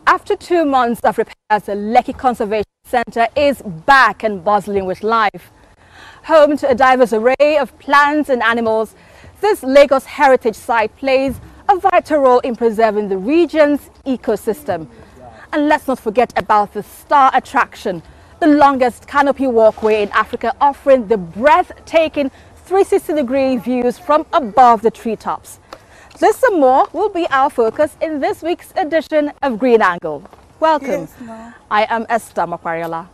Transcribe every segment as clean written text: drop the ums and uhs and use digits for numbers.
After 2 months of repairs, the Lekki Conservation Centre is back and bustling with life. Home to a diverse array of plants and animals, this Lagos heritage site plays a vital role in preserving the region's ecosystem. And let's not forget about the star attraction, the longest canopy walkway in Africa, offering the breathtaking 360-degree views from above the treetops. This and more will be our focus in this week's edition of Green Angle. Welcome. Yes, I am Esther Makwariola.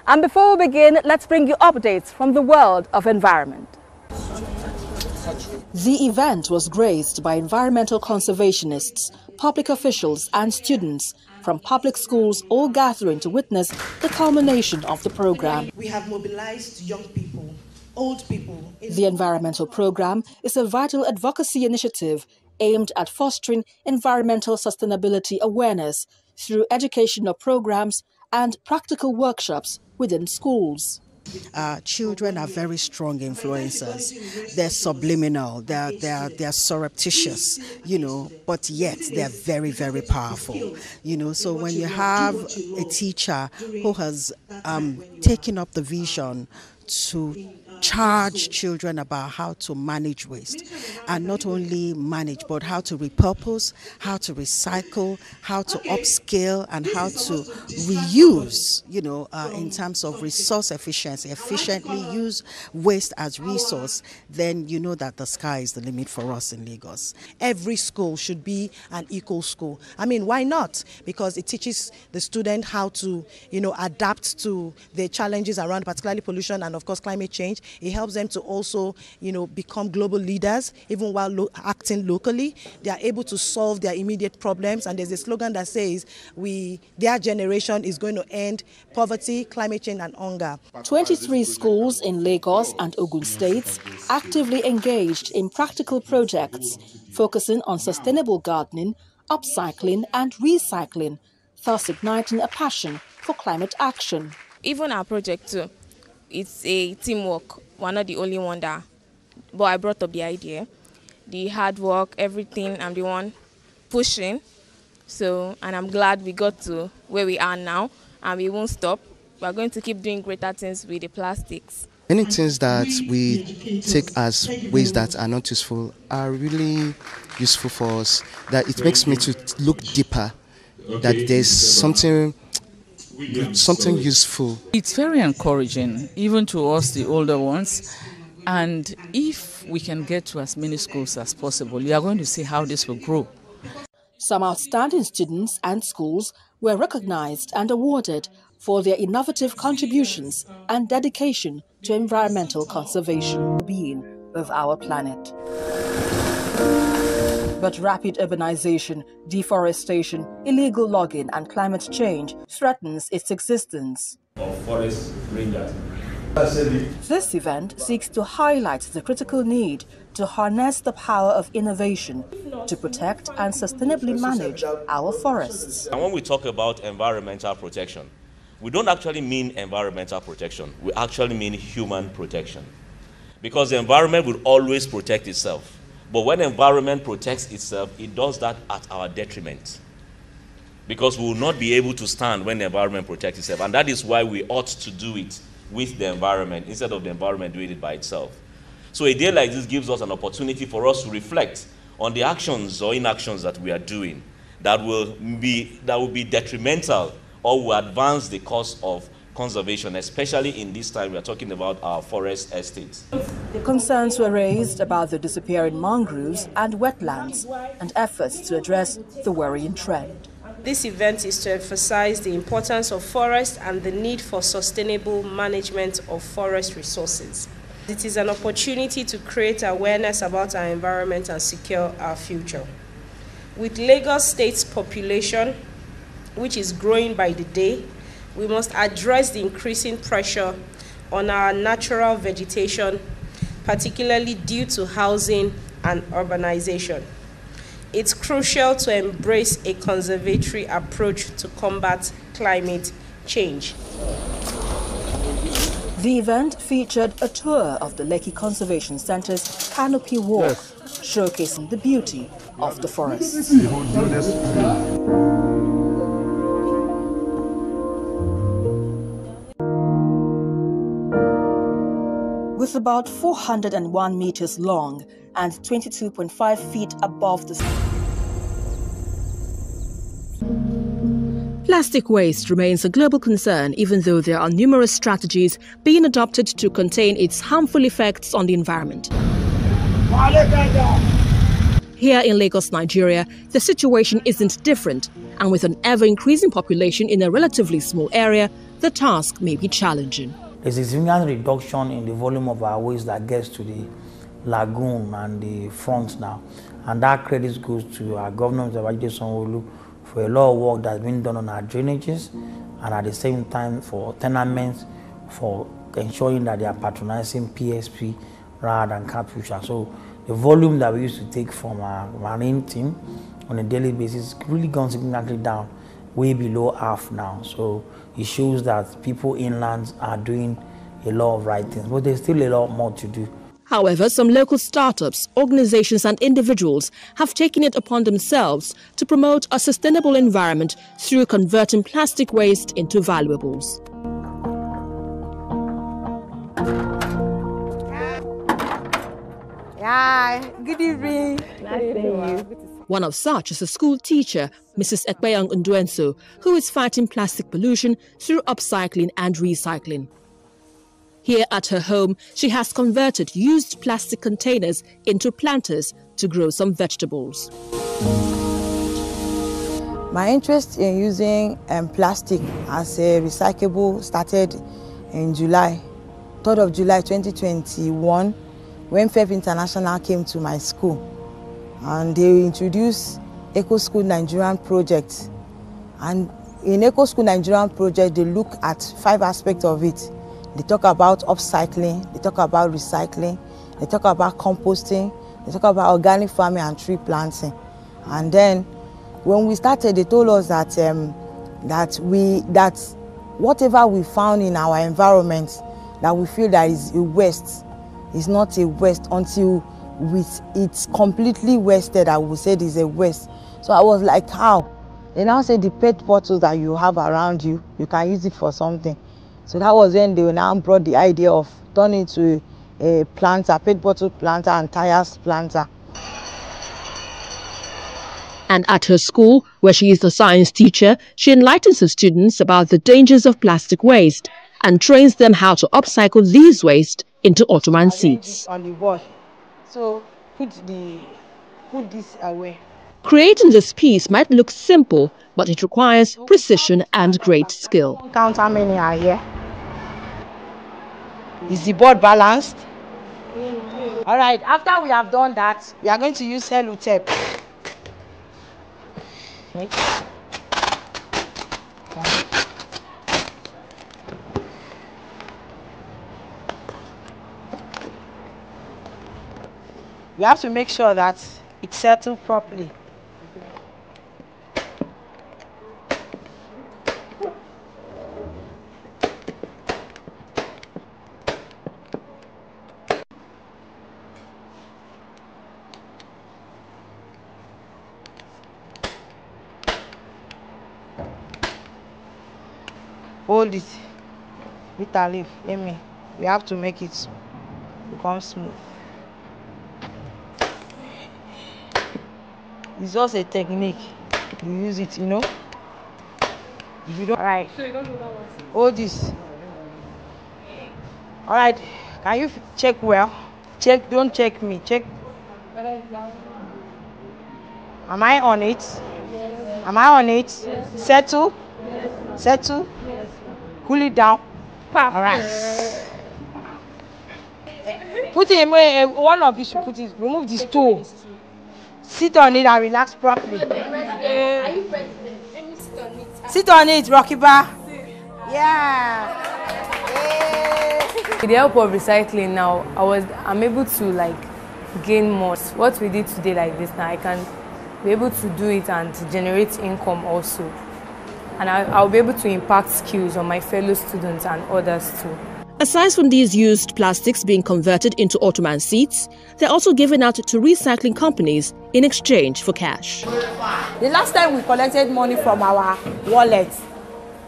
And before we begin, let's bring you updates from the world of environment. The event was graced by environmental conservationists, public officials and students from public schools, all gathering to witness the culmination of the program. We have mobilized young people, old people. The environmental program is a vital advocacy initiative aimed at fostering environmental sustainability awareness through educational programs and practical workshops within schools. Children are very strong influencers. They're subliminal, they're surreptitious, but yet they're very, very powerful. So when you have a teacher who has taken up the vision to charge children about how to manage waste, and not only manage but how to repurpose, how to recycle, how to upscale, and how to reuse, in terms of resource efficiency, efficiently use waste as resource, then you know that the sky is the limit for us in Lagos. Every school should be an eco school. I mean, why not? Because it teaches the student how to, adapt to the challenges around particularly pollution and of course climate change. It helps them to also, become global leaders, even while acting locally. They are able to solve their immediate problems. And there's a slogan that says, their generation is going to end poverty, climate change, and hunger. 23 schools in Lagos and Ogun states actively engaged in practical projects focusing on sustainable gardening, upcycling, and recycling, thus igniting a passion for climate action. Even our project too, it's a teamwork. We're not the only one but I brought up the idea, the hard work, everything. I'm the one pushing. And I'm glad we got to where we are now, and we won't stop. We're going to keep doing greater things with the plastics. Many things that we take as ways that are not useful are really useful for us. That it makes me to look deeper, that there's something useful. It's very encouraging, even to us, the older ones. And if we can get to as many schools as possible, we are going to see how this will grow. Some outstanding students and schools were recognized and awarded for their innovative contributions and dedication to environmental conservation, being of our planet. But rapid urbanization, deforestation, illegal logging and climate change threatens its existence. Of forest rangers. This event seeks to highlight the critical need to harness the power of innovation to protect and sustainably manage our forests. And when we talk about environmental protection, we don't actually mean environmental protection, we actually mean human protection. Because the environment will always protect itself. But when the environment protects itself, it does that at our detriment. Because we will not be able to stand when the environment protects itself. And that is why we ought to do it with the environment instead of the environment doing it by itself. So a day like this gives us an opportunity for us to reflect on the actions or inactions that we are doing that will be detrimental or will advance the cause of conservation, especially in this time we are talking about our forest estates. Concerns were raised about the disappearing mangroves and wetlands and efforts to address the worrying trend. This event is to emphasize the importance of forests and the need for sustainable management of forest resources. It is an opportunity to create awareness about our environment and secure our future. With Lagos State's population, which is growing by the day, we must address the increasing pressure on our natural vegetation, particularly due to housing and urbanization. It's crucial to embrace a conservatory approach to combat climate change. The event featured a tour of the Lekki Conservation Centre's canopy walk, showcasing the beauty of the forest. With about 401 meters long and 22.5 feet above the sea. Plastic waste remains a global concern, even though there are numerous strategies being adopted to contain its harmful effects on the environment. Here in Lagos, Nigeria, the situation isn't different, and with an ever-increasing population in a relatively small area, the task may be challenging. There's a significant reduction in the volume of our waste that gets to the lagoon and the fronts now, and that credit goes to our governor, Sanwo-Olu, for a lot of work that's been done on our drainages, and at the same time for tenements, for ensuring that they are patronizing PSP rather than cat pusher. So the volume that we used to take from our marine team on a daily basis really gone significantly down, way below half now. So it shows that people inland are doing a lot of right things, but there's still a lot more to do. However, some local startups, organizations and individuals have taken it upon themselves to promote a sustainable environment through converting plastic waste into valuables. Hi, good evening. Nice to see you. One of such is a school teacher, Mrs. Ekpeyang Nduenso, who is fighting plastic pollution through upcycling and recycling. Here at her home, she has converted used plastic containers into planters to grow some vegetables. My interest in using plastic as a recyclable started in July, 3rd of July 2021, when FEP International came to my school. And they introduced Eco School Nigerian project. And in Eco School Nigerian project, they look at 5 aspects of it. They talk about upcycling, they talk about recycling, they talk about composting, they talk about organic farming and tree planting. And then when we started, they told us that that whatever we found in our environment that we feel that is a waste is not a waste until it's completely wasted. I would say it is a waste. So I was like, how? They now say the PET bottles that you have around you, you can use it for something. So that was when they now brought the idea of turning into a planter, PET bottle planter and tires planter. And at her school, where she is a science teacher, she enlightens her students about the dangers of plastic waste and trains them how to upcycle these waste into Ottoman seats. On the wall. So put this away. Creating this piece might look simple, but it requires precision and great skill. Count how many are here. Is the board balanced? All right, after we have done that, we are going to use cello tape. Okay. We have to make sure that it's settled properly. Hold it. Bitter leaf, Amy. We have to make it become smooth. It's just a technique. You use it, you know. If you don't, all right. So you don't do that one. Hold this. All right. Can you check well? Check. Don't check me. Check. Am I on it? Yes. Am I on it? Yes. Settle. Yes. Settle. Yes. Cool it down. All right. Put it in one of you should put it. Remove the stool. Sit on it and relax properly. Are you president? Let me sit on it. Sit on it, Rocky Bar. Yeah. With the help of recycling now, I'm able to gain more. What we did today like this now, I can be able to do it and generate income also. And I'll be able to impact skills on my fellow students and others too. Aside from these used plastics being converted into Ottoman seats, they're also given out to recycling companies in exchange for cash. The last time we collected money from our wallet,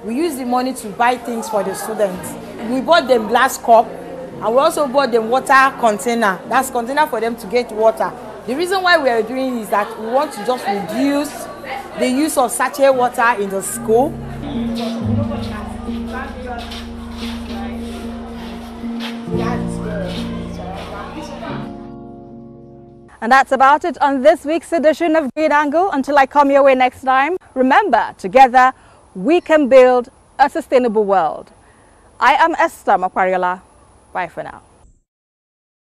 we used the money to buy things for the students. We bought them glass cup, and we also bought them water container. That's container for them to get water. The reason why we are doing is that we want to just reduce the use of sachet water in the school. And that's about it on this week's edition of Green Angle. Until I come your way next time, remember, together we can build a sustainable world. I am Esther Makwariola. Bye for now.